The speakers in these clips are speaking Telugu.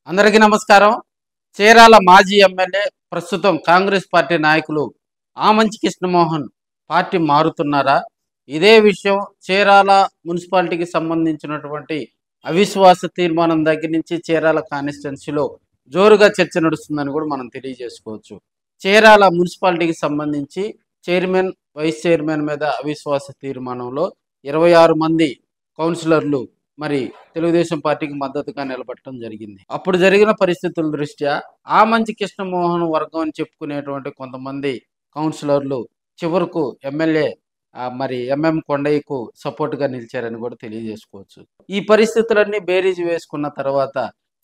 అందరికీ నమస్కారం. చీరాల మాజీ ఎమ్మెల్యే, ప్రస్తుతం కాంగ్రెస్ పార్టీ నాయకులు ఆమంచి కృష్ణమోహన్ పార్టీ మారుతున్నారా? ఇదే విషయం చీరాల మున్సిపాలిటీకి సంబంధించినటువంటి అవిశ్వాస తీర్మానం దగ్గర నుంచి చీరాల కాన్స్టిట్యున్సీలో జోరుగా చర్చ నడుస్తుందని కూడా మనం తెలియజేసుకోవచ్చు. చీరాల మున్సిపాలిటీకి సంబంధించి చైర్మన్, వైస్ చైర్మన్ మీద అవిశ్వాస తీర్మానంలో 26 మంది కౌన్సిలర్లు మరి తెలుగుదేశం పార్టీకి మద్దతుగా నిలబడటం జరిగింది. అప్పుడు జరిగిన పరిస్థితుల దృష్ట్యా ఆమంచి కృష్ణమోహన్ వర్గం అని చెప్పుకునేటువంటి కొంతమంది కౌన్సిలర్లు చివరకు ఎమ్మెల్యే మరి ఎంఎం కొండయ్యకు సపోర్ట్గా నిలిచారని కూడా తెలియజేసుకోవచ్చు. ఈ పరిస్థితులన్నీ బేరీజు వేసుకున్న తర్వాత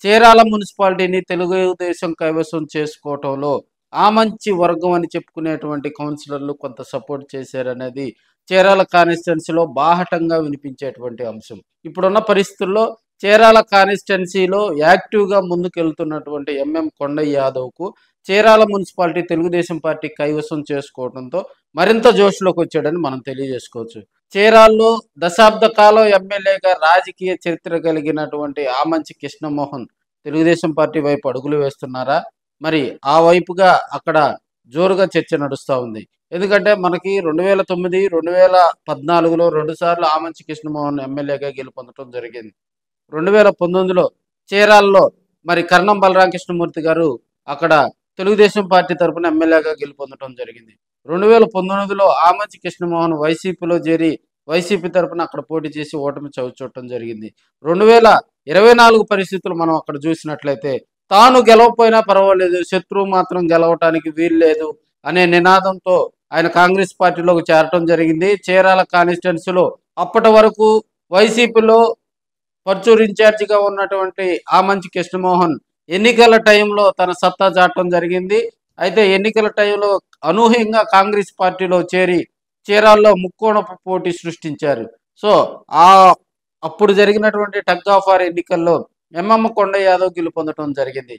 చీరాల మున్సిపాలిటీని తెలుగుదేశం కైవసం చేసుకోవటంలో ఆమంచి వర్గం అని చెప్పుకునేటువంటి కౌన్సిలర్లు కొంత సపోర్ట్ చేశారనేది చీరాల కాన్స్టిట్యున్సీలో బాహటంగా వినిపించేటువంటి అంశం. ఇప్పుడున్న పరిస్థితుల్లో చీరాల కాన్స్టిట్యున్సీలో యాక్టివ్గా ముందుకెళ్తున్నటువంటి ఎంఎం కొండయ్య యాదవ్కు చీరాల మున్సిపాలిటీ తెలుగుదేశం పార్టీ కైవసం చేసుకోవడంతో మరింత జోష్లోకి వచ్చాడని మనం తెలియజేసుకోవచ్చు. చీరాల్లో దశాబ్ద కాలం ఎమ్మెల్యేగా రాజకీయ చరిత్ర కలిగినటువంటి ఆమంచి కృష్ణమోహన్ తెలుగుదేశం పార్టీ వైపు అడుగులు వేస్తున్నారా? మరి ఆ వైపుగా అక్కడ జోరుగా చర్చ నడుస్తూ ఉంది. ఎందుకంటే మనకి 2009, 2014లో 2 సార్లు ఆమంచి కృష్ణమోహన్ ఎమ్మెల్యేగా గెలుపొందడం జరిగింది. 2019లో చీరాల్లో మరి కర్ణం బలరామ కృష్ణమూర్తి గారు అక్కడ తెలుగుదేశం పార్టీ తరఫున ఎమ్మెల్యేగా గెలుపొందడం జరిగింది. 2019లో ఆమంచి కృష్ణమోహన్ వైసీపీలో చేరి వైసీపీ తరఫున అక్కడ పోటీ చేసి ఓటమి చవిచూడటం జరిగింది. 2024 పరిస్థితులు మనం అక్కడ చూసినట్లయితే తాను గెలవకపోయినా పర్వాలేదు, శత్రువు మాత్రం గెలవటానికి వీల్లేదు అనే నినాదంతో ఆయన కాంగ్రెస్ పార్టీలోకి చేరటం జరిగింది. చీరాల కాన్స్టిట్యున్సీలో అప్పటి వరకు వైసీపీలో పర్చూరు ఇన్ఛార్జిగా ఉన్నటువంటి ఆమంచి కృష్ణమోహన్ ఎన్నికల టైంలో తన సత్తా చాటడం జరిగింది. అయితే ఎన్నికల టైంలో అనూహ్యంగా కాంగ్రెస్ పార్టీలో చేరి చీరాల్లో ముక్కోణపు పోటీ సృష్టించారు. సో ఆ అప్పుడు జరిగినటువంటి టగ్ ఆఫ్ వార్ ఎన్నికల్లో ఎంఎం కొండయ్య యాదవ్ గెలుపొందడం జరిగింది.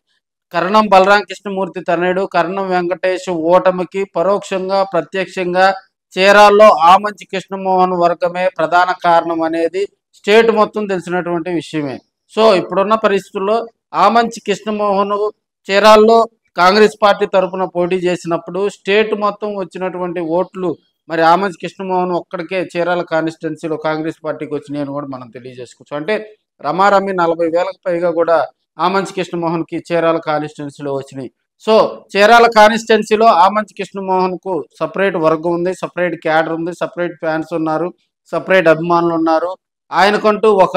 కర్ణం బలరామ కృష్ణమూర్తి తనయుడు కర్ణం వెంకటేష్ ఓటమికి పరోక్షంగా ప్రత్యక్షంగా చీరాల్లో ఆమంచి కృష్ణమోహన్ వర్గమే ప్రధాన కారణం అనేది స్టేట్ మొత్తం తెలిసినటువంటి విషయమే. సో ఇప్పుడున్న పరిస్థితుల్లో ఆమంచి కృష్ణమోహన్ చీరాల్లో కాంగ్రెస్ పార్టీ తరఫున పోటీ చేసినప్పుడు స్టేట్ మొత్తం వచ్చినటువంటి ఓట్లు మరి ఆమంచి కృష్ణమోహన్ ఒక్కడికే చీరాల కాన్స్టిట్యున్సీలో కాంగ్రెస్ పార్టీకి వచ్చినాయని కూడా మనం తెలియజేసుకోవచ్చు. అంటే రమారమి 40,000కు పైగా కూడా ఆమంచి కృష్ణమోహన్కి చీరాల కాన్స్టిట్యున్సీలో వచ్చినాయి. సో చీరాల కాన్స్టిట్యున్సీలో ఆమంచి కృష్ణమోహన్కు సపరేట్ వర్గం ఉంది, సపరేట్ క్యాడర్ ఉంది, సపరేట్ ఫ్యాన్స్ ఉన్నారు, సపరేట్ అభిమానులు ఉన్నారు. ఆయనకంటూ ఒక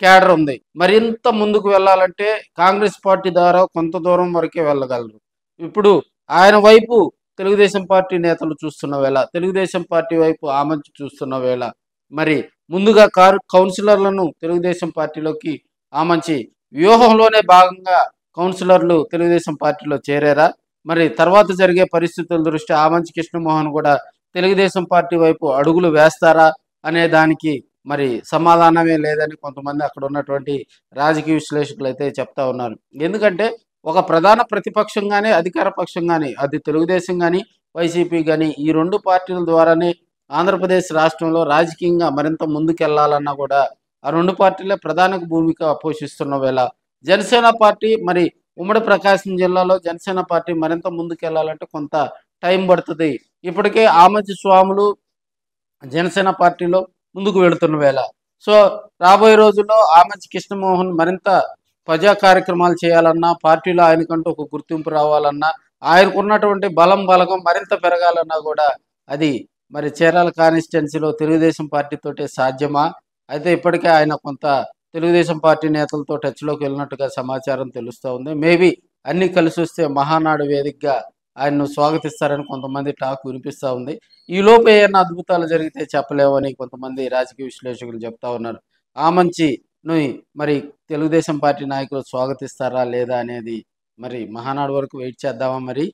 క్యాడర్ ఉంది. మరింత ముందుకు వెళ్ళాలంటే కాంగ్రెస్ పార్టీ ద్వారా కొంత దూరం వరకే వెళ్ళగలరు. ఇప్పుడు ఆయన వైపు తెలుగుదేశం పార్టీ నేతలు చూస్తున్న వేళ, తెలుగుదేశం పార్టీ వైపు ఆమంచి చూస్తున్న వేళ మరి ముందుగా కౌన్సిలర్లను తెలుగుదేశం పార్టీలోకి ఆమంచి వ్యూహంలోనే భాగంగా కౌన్సిలర్లు తెలుగుదేశం పార్టీలో చేరారా? మరి తర్వాత జరిగే పరిస్థితుల దృష్ట్యా ఆమంచి కృష్ణమోహన్ కూడా తెలుగుదేశం పార్టీ వైపు అడుగులు వేస్తారా అనే దానికి మరి సమాధానమే లేదని కొంతమంది అక్కడ ఉన్నటువంటి రాజకీయ విశ్లేషకులు అయితే చెప్తా ఉన్నారు. ఎందుకంటే ఒక ప్రధాన ప్రతిపక్షం కానీ అధికార పక్షం కానీ అది తెలుగుదేశం కానీ వైసీపీ కానీ ఈ 2 పార్టీల ద్వారానే ఆంధ్రప్రదేశ్ రాష్ట్రంలో రాజకీయంగా మరింత ముందుకెళ్లాలన్నా కూడా ఆ 2 పార్టీలే ప్రధాన భూమిక పోషిస్తున్న వేళ జనసేన పార్టీ మరి ఉమ్మడి ప్రకాశం జిల్లాలో జనసేన పార్టీ మరింత ముందుకెళ్లాలంటే కొంత టైం పడుతుంది. ఇప్పటికే ఆమంచి స్వాములు జనసేన పార్టీలో ముందుకు వెళుతున్న వేళ సో రాబోయే రోజుల్లో ఆమంచి కృష్ణమోహన్ మరింత ప్రజా కార్యక్రమాలు చేయాలన్నా, పార్టీలో ఆయనకంటూ ఒక గుర్తింపు రావాలన్నా, ఆయనకున్నటువంటి బలగం మరింత పెరగాలన్నా కూడా అది మరి చీరాల కాన్స్టిట్యున్సీలో తెలుగుదేశం పార్టీతోటే సాధ్యమా? అయితే ఇప్పటికే ఆయన కొంత తెలుగుదేశం పార్టీ నేతలతో టచ్లోకి వెళ్ళినట్టుగా సమాచారం తెలుస్తూ ఉంది. మేబీ అన్నీ కలిసి వస్తే మహానాడు వేదికగా ఆయన్ను స్వాగతిస్తారని కొంతమంది టాక్ వినిపిస్తూ ఉంది. ఈలోపు ఏమైనా అద్భుతాలు జరిగితే చెప్పలేమని కొంతమంది రాజకీయ విశ్లేషకులు చెప్తా ఉన్నారు. ఆమంచిని మరి తెలుగుదేశం పార్టీ నాయకులు స్వాగతిస్తారా లేదా అనేది మరి మహానాడు వరకు వెయిట్ చేద్దామా మరి.